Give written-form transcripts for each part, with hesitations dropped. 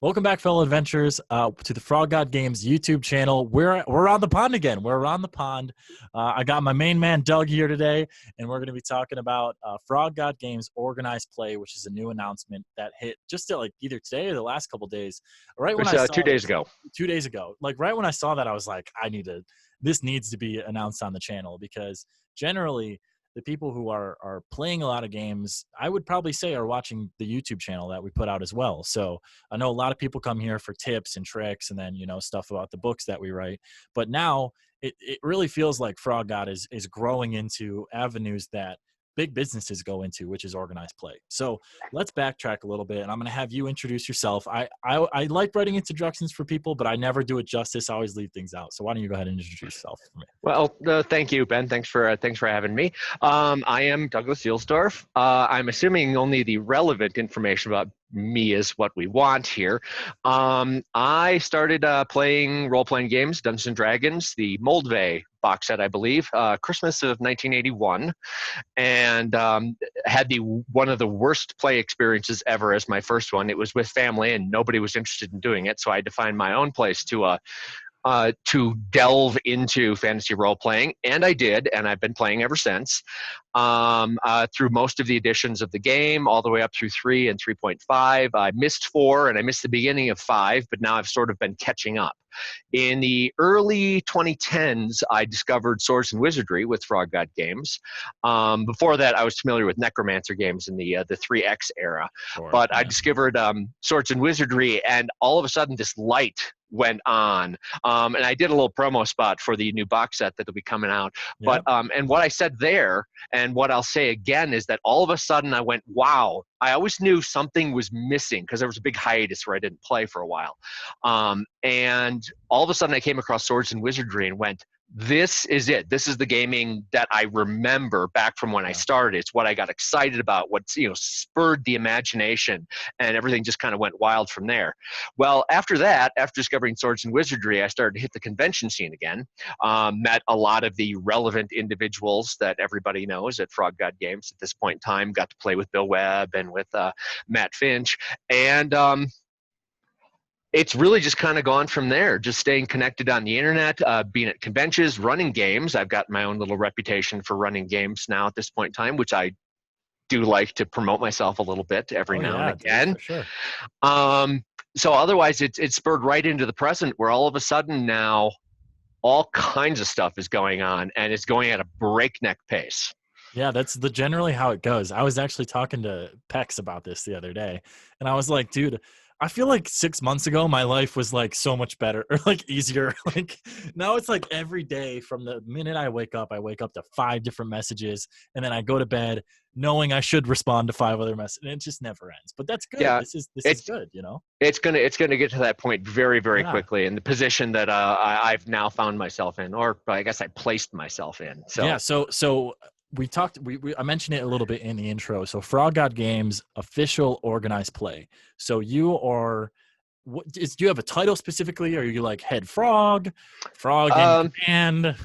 Welcome back, fellow adventurers, to the Frog God Games YouTube channel. We're on the pond again. We're around the pond. I got my main man Doug here today, and we're going to be talking about Frog God Games Organized Play, which is a new announcement that hit just like either today or the last couple days. Right It when was I saw 2 days ago. 2 days ago, like right when I saw that, I was like, this needs to be announced on the channel because generally the people who are playing a lot of games, I would probably say, are watching the YouTube channel that we put out as well. So I know a lot of people come here for tips and tricks and then, stuff about the books that we write. But now it really feels like Frog God is growing into avenues that big businesses go into, which is organized play. So let's backtrack a little bit, and I'm going to have you introduce yourself. I like writing introductions for people, but I never do it justice. I always leave things out. So why don't you go ahead and introduce yourself for me? Well, thank you, Ben. Thanks for having me. I am Douglas Zielsdorf. I'm assuming only the relevant information about me is what we want here. I started playing role-playing games, Dungeons and Dragons, the Moldvay box set, I believe, Christmas of 1981, and had one of the worst play experiences ever as my first one. It was with family, and nobody was interested in doing it, so I had to find my own place to delve into fantasy role playing, and I did, and I've been playing ever since, through most of the editions of the game, all the way up through 3 and 3.5. I missed 4, and I missed the beginning of 5, but now I've sort of been catching up. In the early 2010s, I discovered Swords and Wizardry with Frog God Games. Before that, I was familiar with Necromancer games in the 3X era, Sure. but Yeah. I discovered Swords and Wizardry, and all of a sudden this light went on, and I did a little promo spot for the new box set that'll be coming out. Yep. But and what I said there, and what I'll say again, is that all of a sudden I went, wow. I always knew something was missing because there was a big hiatus where I didn't play for a while, and all of a sudden I came across Swords and Wizardry and went, this is it. This is the gaming that I remember back from when I started. It's what I got excited about, what spurred the imagination, and everything just kind of went wild from there. Well, after that, after discovering Swords and Wizardry, I started to hit the convention scene again. Met a lot of the relevant individuals that everybody knows at Frog God Games at this point in time. Got to play with Bill Webb and with Matt Finch, and it's really just kind of gone from there, just staying connected on the internet, being at conventions, running games. I've got my own little reputation for running games now at this point in time, which I do like to promote myself a little bit every now and again. Dude, for sure. So otherwise, it's spurred right into the present, where all of a sudden now all kinds of stuff is going on, and it's going at a breakneck pace. Yeah, that's generally how it goes. I was actually talking to Pex about this the other day, and I was like, dude, I feel like 6 months ago my life was like so much better or like easier. Like now it's like every day from the minute I wake up to 5 different messages, and then I go to bed knowing I should respond to 5 other messages, and it just never ends. But that's good. Yeah, This is good, It's gonna get to that point very, very quickly, in the position that I've now found myself in, or I guess I placed myself in. So yeah, so we talked. I mentioned it a little bit in the intro. So Frog God Games official organized play. So you are. Do you have a title specifically? Or are you like head frog in command?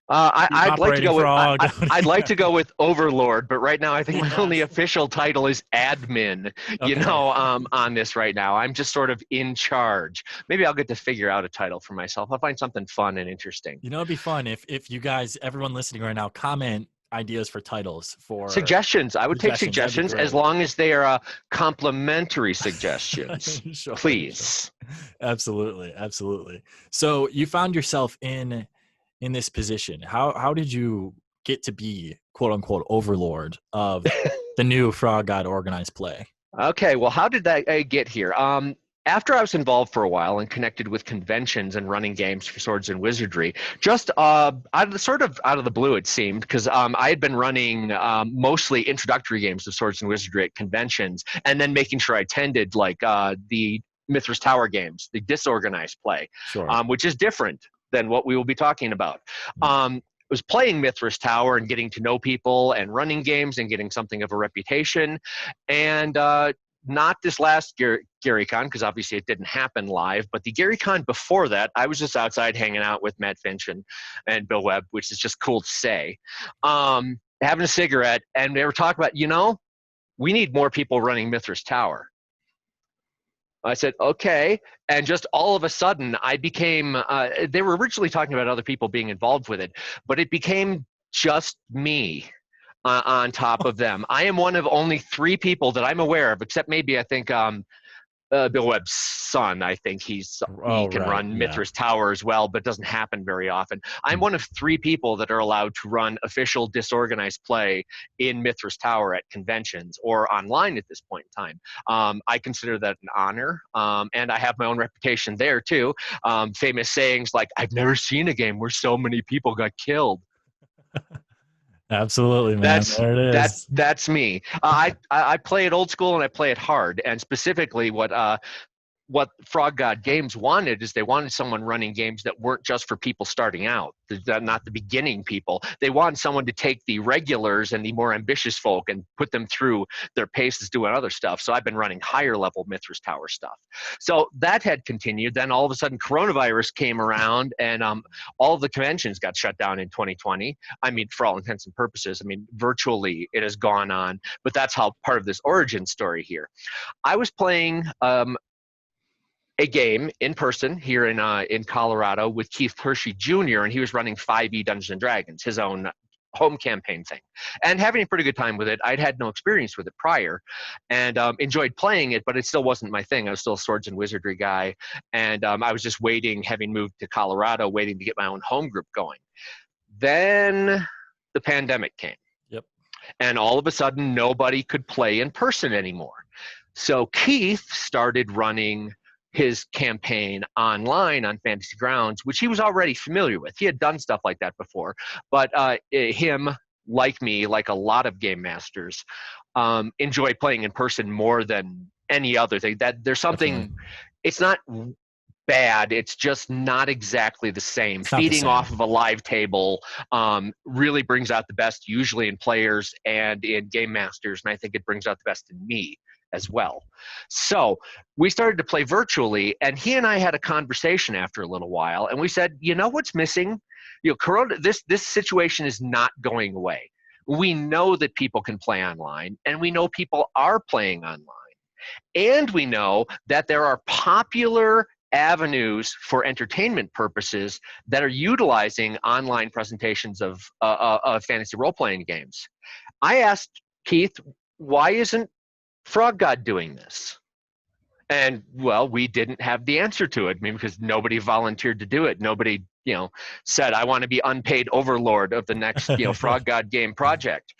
I'd like to go frog. with I'd like to go with Overlord, but right now I think my only official title is admin. Okay. On this right now, I'm just sort of in charge. Maybe I'll get to figure out a title for myself. I'll find something fun and interesting. It'd be fun if you guys, everyone listening right now, comment ideas for titles for suggestions. I would take suggestions as long as they are complimentary suggestions. Sure, please. Sure. Absolutely. So you found yourself in this position. How did you get to be quote unquote overlord of the new Frog God organized play? Okay, well, how did that get here? After I was involved for a while and connected with conventions and running games for Swords and Wizardry, just out of the blue, it seemed, because I had been running mostly introductory games of Swords and Wizardry at conventions, and then making sure I attended like the Mithras Tower games, the disorganized play, Sure. Which is different than what we will be talking about. Was playing Mithras Tower and getting to know people and running games and getting something of a reputation, and not this last GaryCon, because obviously it didn't happen live, but the GaryCon before that, I was just outside hanging out with Matt Finch and Bill Webb, which is just cool to say, having a cigarette, and they were talking about, we need more people running Mithras Tower. I said, okay. And just all of a sudden, I became, they were originally talking about other people being involved with it, but it became just me on top of them. I am one of only 3 people that I'm aware of, except maybe I think Bill Webb's son. I think he Oh, can right. run Yeah. Mithras Tower as well, but doesn't happen very often. I'm one of 3 people that are allowed to run official disorganized play in Mithras Tower at conventions or online at this point in time. I consider that an honor, and I have my own reputation there too. Famous sayings like, "I've never seen a game where so many people got killed." Absolutely, man. That's There it is. that's me. I play it old school and I play it hard, and specifically what Frog God Games wanted is they wanted someone running games that weren't just for people starting out, not the beginning people. They wanted someone to take the regulars and the more ambitious folk and put them through their paces doing other stuff. So I've been running higher level Mithras Tower stuff. So that had continued. Then all of a sudden coronavirus came around, and all of the conventions got shut down in 2020. I mean, for all intents and purposes, I mean, virtually it has gone on, but that's how part of this origin story here. I was playing a game in person here in Colorado with Keith Hershey Jr., and he was running 5e Dungeons and Dragons, his own home campaign thing, and having a pretty good time with it. I'd had no experience with it prior, and enjoyed playing it, but it still wasn't my thing. I was still a swords and wizardry guy, and I was just waiting, having moved to Colorado, waiting to get my own home group going. Then the pandemic came, Yep. and all of a sudden nobody could play in person anymore. So Keith started running his campaign online on Fantasy Grounds, which he was already familiar with. He had done stuff like that before, but him, like me, like a lot of game masters, enjoy playing in person more than any other thing. That there's Definitely. something, it's not bad, it's just not exactly the same. It's not the Feeding same. off of a live table really brings out the best, usually in players and in game masters, and I think it brings out the best in me as well. So we started to play virtually, and he and I had a conversation after a little while, and we said, you know what's missing? You know, Corona, this situation is not going away. We know that people can play online, and we know people are playing online. And we know that there are popular avenues for entertainment purposes that are utilizing online presentations of fantasy role-playing games. I asked Keith, why isn't Frog God doing this? And well, we didn't have the answer to it. I mean, because nobody volunteered to do it. Nobody, said, I want to be unpaid overlord of the next, Frog God game project.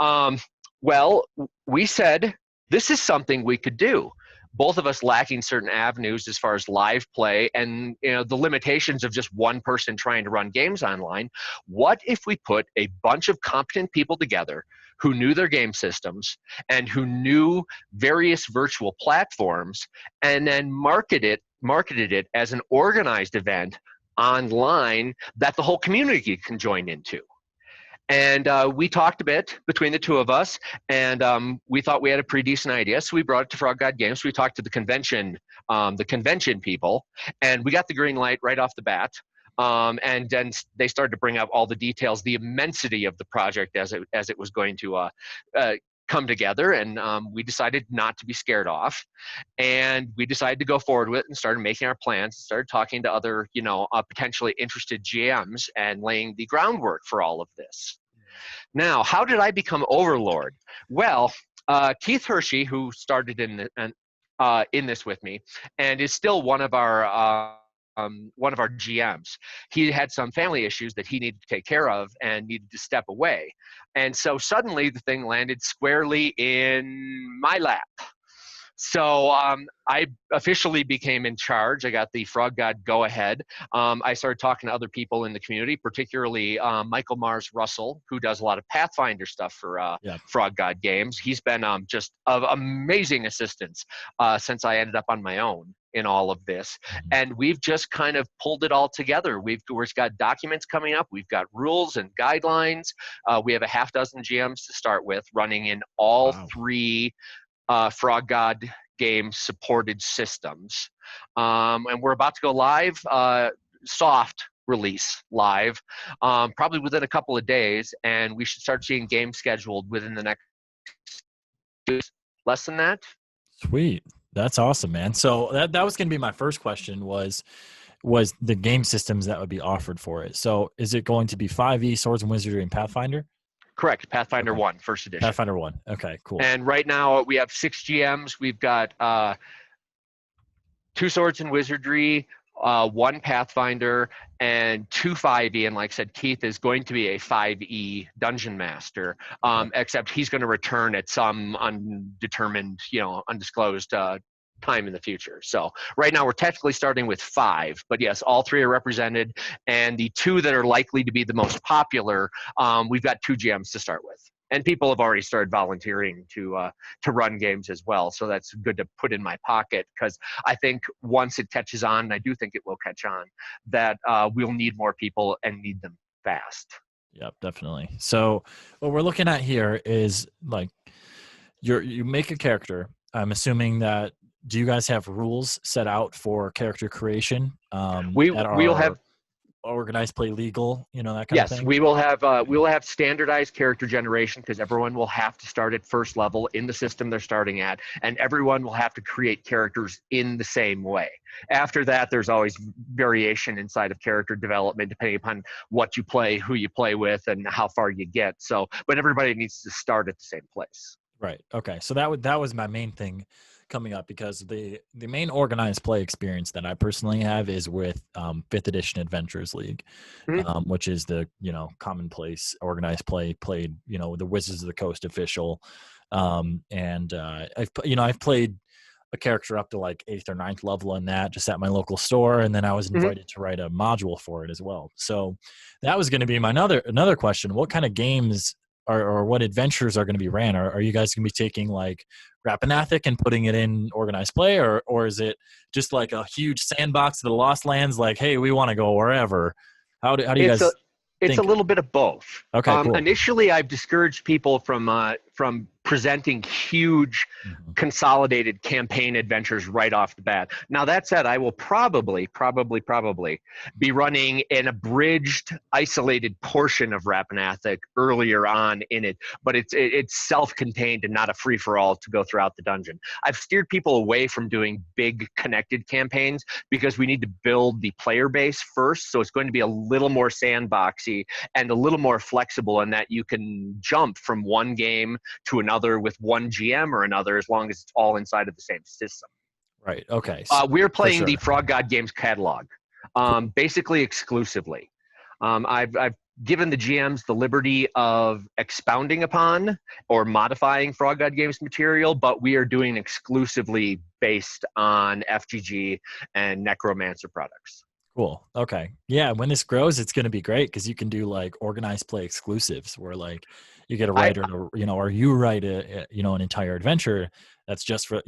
Well, we said, this is something we could do. Both of us lacking certain avenues as far as live play and the limitations of just one person trying to run games online. What if we put a bunch of competent people together who knew their game systems and who knew various virtual platforms, and then marketed it as an organized event online that the whole community can join into? And we talked a bit between the two of us, and we thought we had a pretty decent idea. So we brought it to Frog God Games. We talked to the convention people, and we got the green light right off the bat. And then they started to bring out all the details, the immensity of the project as it was going to come together. And we decided not to be scared off, and we decided to go forward with it and started making our plans, and started talking to other potentially interested GMs and laying the groundwork for all of this. Now, how did I become overlord? Well, Keith Hershey, who started in this with me and is still one of our GMs, he had some family issues that he needed to take care of and needed to step away. And so suddenly the thing landed squarely in my lap. So I officially became in charge. I got the Frog God go-ahead. I started talking to other people in the community, particularly Michael Mars Russell, who does a lot of Pathfinder stuff for Yeah. Frog God Games. He's been just of amazing assistance since I ended up on my own in all of this. And we've just kind of pulled it all together. We've got documents coming up. We've got rules and guidelines. We have a half dozen GMs to start with, running in all Wow. 3 Frog God game supported systems. And we're about to go live, soft release live, probably within a couple of days, and we should start seeing games scheduled within the next less than that. Sweet. That's awesome, man. So that was going to be my first question was the game systems that would be offered for it. So is it going to be 5e, Swords and Wizardry, and Pathfinder? Correct. Pathfinder Okay. 1, first edition. Pathfinder 1. Okay, cool. And right now we have 6 GMs. We've got 2 Swords and Wizardry, 1 Pathfinder, and 2 5e. And like I said, Keith is going to be a 5e Dungeon Master, except he's going to return at some undetermined, undisclosed time in the future. So right now we're technically starting with 5, but yes, all 3 are represented. And the 2 that are likely to be the most popular, we've got 2 GMs to start with. And people have already started volunteering to run games as well. So that's good to put in my pocket, because I think once it catches on, and I do think it will catch on, that we'll need more people and need them fast. Yep, definitely. So what we're looking at here is like you make a character. I'm assuming that, do you guys have rules set out for character creation? We'll have organized play legal, that kind of thing? Yes, we will have standardized character generation, because everyone will have to start at first level in the system they're starting at, and everyone will have to create characters in the same way. After that, there's always variation inside of character development depending upon what you play, who you play with, and how far you get. So, but everybody needs to start at the same place. Right. Okay. So that was my main thing coming up, because the main organized play experience that I personally have is with 5th edition Adventures League, which is the commonplace organized play played the Wizards of the Coast official, and I've played a character up to like 8th or 9th level in that, just at my local store, and then I was invited to write a module for it as well. So that was going to be my another question: what kind of games or what adventures are going to be ran? Are you guys going to be taking like Rappanathic and putting it in organized play, or is it just like a huge sandbox of the Lost Lands? Like, hey, we want to go wherever. How do you guys? It's a little bit of both. Okay, cool. Initially, I've discouraged people from presenting huge consolidated campaign adventures right off the bat. Now, that said, I will probably be running an abridged, isolated portion of Rappanathic earlier on in it, but it's self-contained and not a free-for-all to go throughout the dungeon. I've steered people away from doing big connected campaigns because we need to build the player base first, so it's going to be a little more sandboxy and a little more flexible in that you can jump from one game to another with one GM or another, as long as it's all inside of the same system. Right. Okay. We're playing the Frog God Games catalog, basically exclusively. I've given the GMs the liberty of expounding upon or modifying Frog God Games material, but we are doing exclusively based on FGG and Necromancer products. Cool. Okay. Yeah. When this grows, it's going to be great, because you can do like organized play exclusives where like you get a writer, or you write an entire adventure that's just for,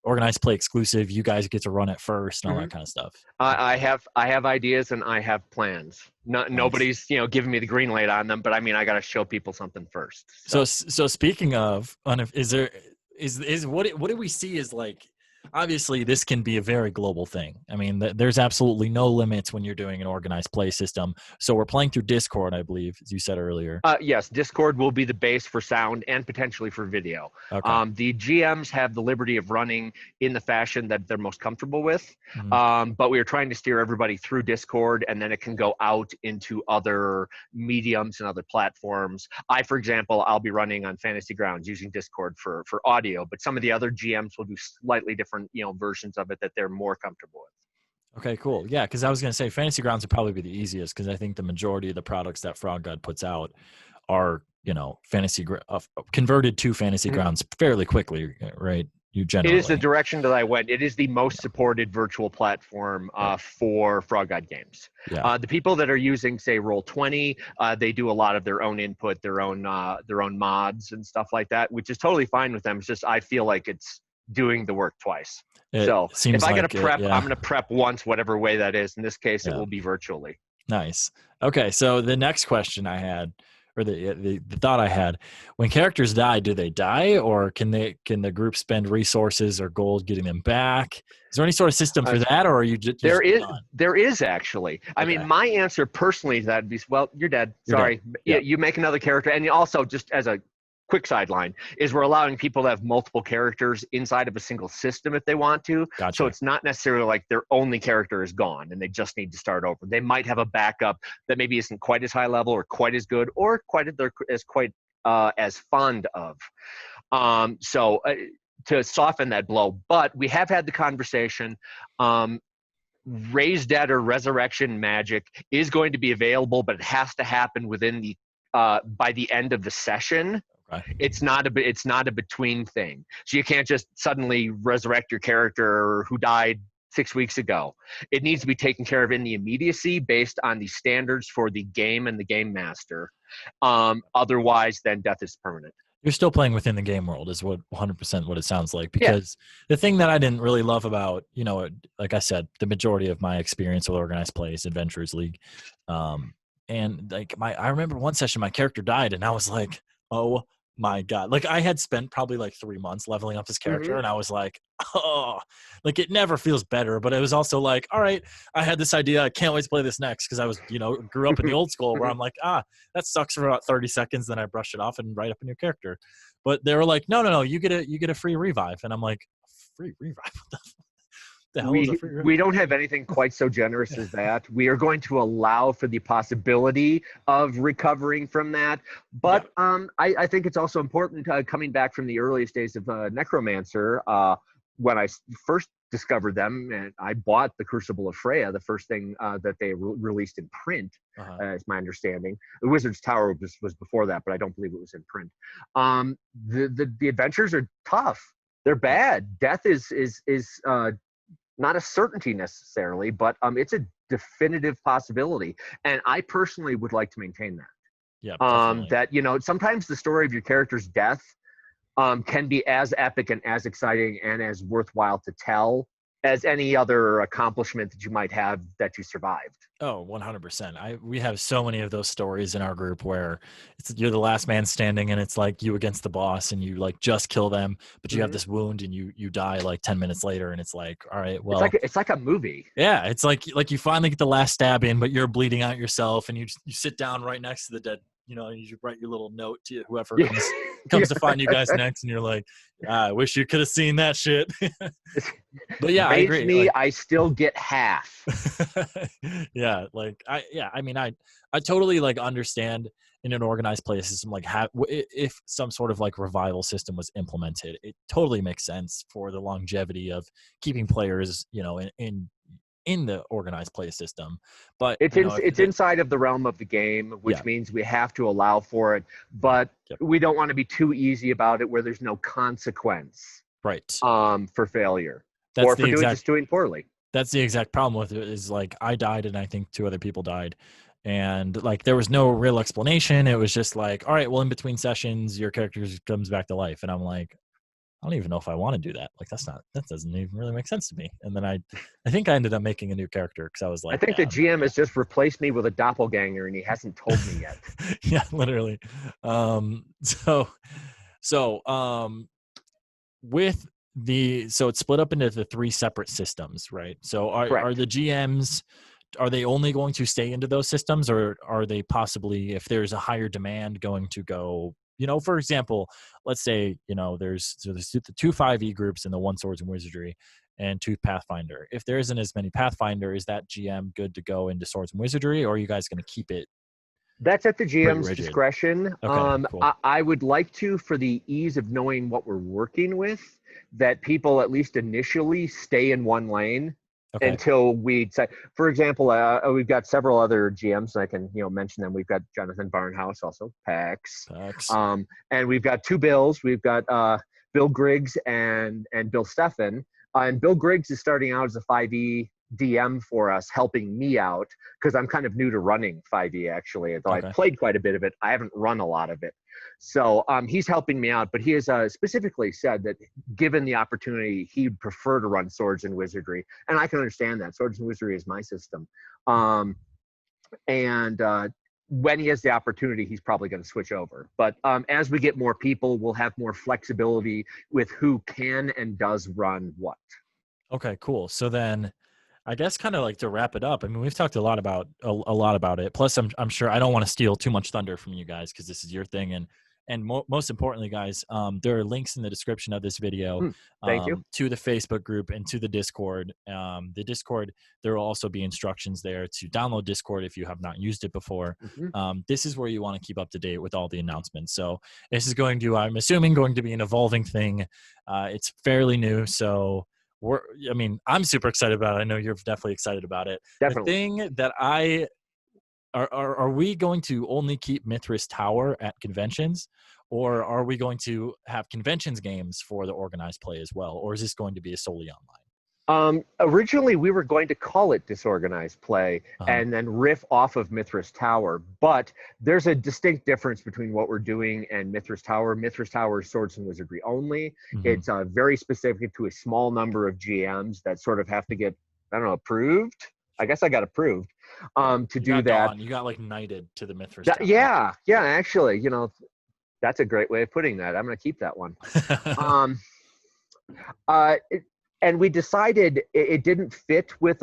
organized play exclusive. You guys get to run it first and all that kind of stuff. I have ideas and I have plans. Nobody's giving me the green light on them, but I mean, I got to show people something first. So speaking of, what do we see is like, obviously this can be a very global thing. I mean, there's absolutely no limits when you're doing an organized play system. So we're playing through Discord, I believe, as you said earlier. Yes, Discord will be the base for sound and potentially for video. Okay. The GMs have the liberty of running in the fashion that they're most comfortable with, but we are trying to steer everybody through Discord, and then it can go out into other mediums and other platforms. For example, I'll be running on Fantasy Grounds using Discord for audio, but some of the other GMs will do slightly different versions of it that they're more comfortable with. Okay, cool. Yeah, because I was going to say Fantasy Grounds would probably be the easiest, because I think the majority of the products that Frog God puts out are converted to Fantasy Grounds fairly quickly, right? It is the direction that I went. It is the most supported virtual platform for Frog God Games. Yeah. The people that are using, say, Roll20, they do a lot of their own input, their own mods and stuff like that, which is totally fine with them. It's just I feel like it's doing the work twice. So if I got to prep, I'm going to prep once, whatever way that is. In this case, it will be virtually. Nice. Okay, so the next question I had, or the thought I had, when characters die, do they die, or can the group spend resources or gold getting them back? Is there any sort of system for that, or are you just there is actually. I mean, my answer personally to that would be, well, you're dead. Sorry. Yeah. You make another character, and you also, just as a quick sideline is we're allowing people to have multiple characters inside of a single system if they want to. Gotcha. So it's not necessarily like their only character is gone and they just need to start over. They might have a backup that maybe isn't quite as high level or quite as good or as fond of. To soften that blow, but we have had the conversation. Raise Dead or Resurrection magic is going to be available, but it has to happen within the by the end of the session. Okay. It's not a between thing. So you can't just suddenly resurrect your character who died 6 weeks ago. It needs to be taken care of in the immediacy based on the standards for the game and the game master. Otherwise, then death is permanent. You're still playing within the game world is what 100% what it sounds like, because the thing that I didn't really love about, like I said, the majority of my experience with organized play is Adventurers League. And like I remember one session my character died and I was like, oh my God. Like I had spent probably like 3 months leveling up this character and I was like, oh, like it never feels better. But it was also like, all right, I had this idea. I can't wait to play this next because I was, grew up in the old school where I'm like, that sucks for about 30 seconds. Then I brush it off and write up a new character. But they were like, no, you get a free revive. And I'm like, free revive? What the hell is a free revive? We don't have anything quite so generous as that. We are going to allow for the possibility of recovering from that. But I think it's also important coming back from the earliest days of Necromancer, when I first discovered them, and I bought the Crucible of Freya, the first thing that they released in print, is my understanding. The Wizard's Tower was before that, but I don't believe it was in print. The adventures are tough. They're bad. Death is not a certainty necessarily, but it's a definitive possibility. And I personally would like to maintain that. Yeah. That, sometimes the story of your character's death can be as epic and as exciting and as worthwhile to tell as any other accomplishment that you might have that you survived. Oh, 100%. We have so many of those stories in our group where you're the last man standing and it's like you against the boss and you like just kill them, but you have this wound and you die like 10 minutes later and it's like, all right, well, it's like a movie. Yeah. It's like you finally get the last stab in, but you're bleeding out yourself and you sit down right next to the dead, and you write your little note to whoever comes to find you guys next. And you're like, I wish you could have seen that shit. But yeah, I agree. Me, I still get half. Yeah. Like I totally like understand in an organized play system, like if some sort of like revival system was implemented, it totally makes sense for the longevity of keeping players, in the organized play system. But it's inside of the realm of the game, which means we have to allow for it, but we don't want to be too easy about it where there's no consequence for failure or for doing poorly. That's the exact problem with it, is like I died and I think 2 other people died, and like there was no real explanation. It was just like, all right, well, in between sessions your character comes back to life, and I'm like, I don't even know if I want to do that. Like that doesn't even really make sense to me. And then I think I ended up making a new character because I was like, I think the GM has just replaced me with a doppelganger and he hasn't told me yet. Yeah, literally. So it's split up into the 3 separate systems, right? So are the GMs, are they only going to stay into those systems, or are they possibly, if there's a higher demand, going to go, for example, let's say, there's the 2 5e groups and the 1 Swords and Wizardry and 2 Pathfinder. If there isn't as many Pathfinder, is that GM good to go into Swords and Wizardry, or are you guys going to keep it? That's at the GM's discretion. Okay, cool. I would like to, for the ease of knowing what we're working with, that people at least initially stay in one lane. Okay. Until we say, for example, we've got several other GMs, and I can mention them. We've got Jonathan Barnhouse, also Pax. And we've got 2 Bills. We've got Bill Griggs and Bill Steffen. And Bill Griggs is starting out as a 5e DM for us, helping me out because I'm kind of new to running 5e actually. Though I've played quite a bit of it, I haven't run a lot of it. So he's helping me out, but he has specifically said that given the opportunity, he'd prefer to run Swords and Wizardry. And I can understand that. Swords and Wizardry is my system. And when he has the opportunity, he's probably going to switch over. But as we get more people, we'll have more flexibility with who can and does run what. Okay, cool. So then I guess kind of like to wrap it up, I mean, we've talked a lot about it. Plus, I'm sure I don't want to steal too much thunder from you guys because this is your thing, and And most importantly, guys, there are links in the description of this video Thank you. to the Facebook group and to the Discord. The Discord, there will also be instructions there to download Discord if you have not used it before. This is where you want to keep up to date with all the announcements. So this is going to, I'm assuming, going to be an evolving thing. It's fairly new, so I'm super excited about it. I know you're definitely excited about it. Definitely. The thing that are we going to only keep Mithras Tower at conventions, or are we going to have conventions games for the organized play as well, or is this going to be a solely online? Originally, we were going to call it Disorganized Play and then riff off of Mithras Tower, but there's a distinct difference between what we're doing and Mithras Tower. Mithras Tower is Swords and Wizardry only. It's very specific to a small number of GMs that sort of have to get, I don't know, approved. I guess I got approved to do that. You got like knighted to the Mithras Tower. Yeah, actually, that's a great way of putting that. I'm going to keep that one. And we decided it didn't fit with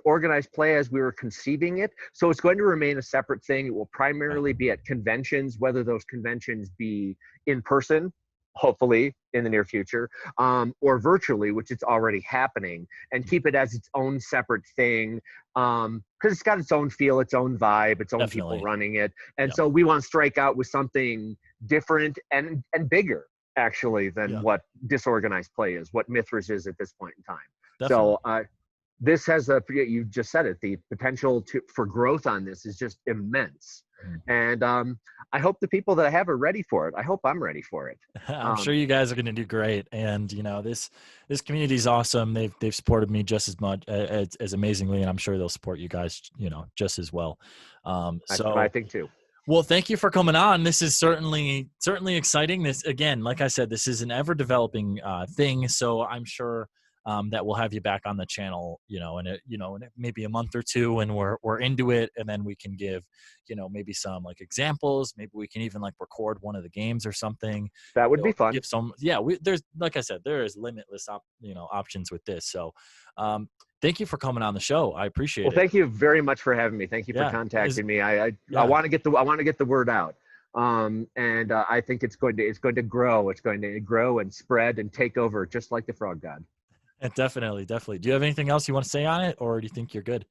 organized play as we were conceiving it. So it's going to remain a separate thing. It will primarily be at conventions, whether those conventions be in person, hopefully in the near future, or virtually, which it's already happening, and keep it as its own separate thing. Because it's got its own feel, its own vibe, its own people running it. And so we want to strike out with something different and bigger, actually, than what Disorganized Play is, what Mithras is at this point in time. Definitely. So this has you just said it, the potential for growth on this is just immense. And I hope the people that I have are ready for it. I hope I'm ready for it. I'm sure you guys are going to do great. And this community is awesome. They've supported me just as much as amazingly, and I'm sure they'll support you guys, just as well. So I think too. Well, thank you for coming on. This is certainly exciting. This, again, like I said, this is an ever developing thing. So I'm sure that we'll have you back on the channel, in maybe a month or two when we're into it, and then we can give, maybe some like examples. Maybe we can even like record one of the games or something. That would be fun. Give some, there's, like I said, there is limitless options with this. So thank you for coming on the show. I appreciate it. Well, thank you very much for having me. Thank you for contacting me. I want to get the word out. And I think it's going to grow. It's going to grow and spread and take over, just like the Frog God. Definitely. Do you have anything else you want to say on it, or do you think you're good?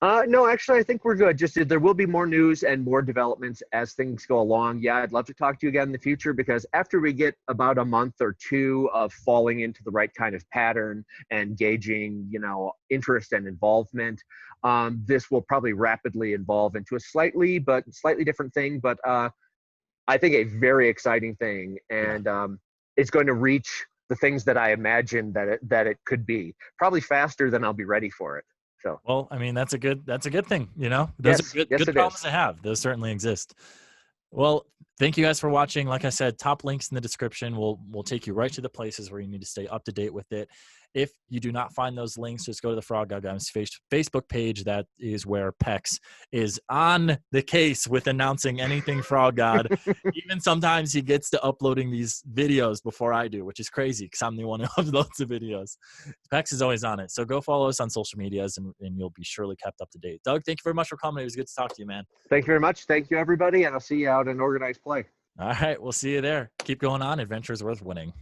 No, actually, I think we're good. Just there will be more news and more developments as things go along. Yeah, I'd love to talk to you again in the future, because after we get about a month or two of falling into the right kind of pattern and gauging, interest and involvement, this will probably rapidly evolve into a slightly different thing, but I think a very exciting thing, and it's going to reach the things that I imagined that it could be, probably faster than I'll be ready for it. So, well, I mean, that's a good thing, those are good problems to have. Those certainly exist. Well, thank you guys for watching. Like I said, top links in the description will take you right to the places where you need to stay up to date with it. If you do not find those links, just go to the Frog God Games Facebook page. That is where Pex is on the case with announcing anything Frog God. Even sometimes he gets to uploading these videos before I do, which is crazy because I'm the one who uploads the videos. Pex is always on it. So go follow us on social medias and you'll be surely kept up to date. Doug, thank you very much for coming. It was good to talk to you, man. Thank you very much. Thank you, everybody. And I'll see you out in organized play. All right. We'll see you there. Keep going on. Adventures worth winning.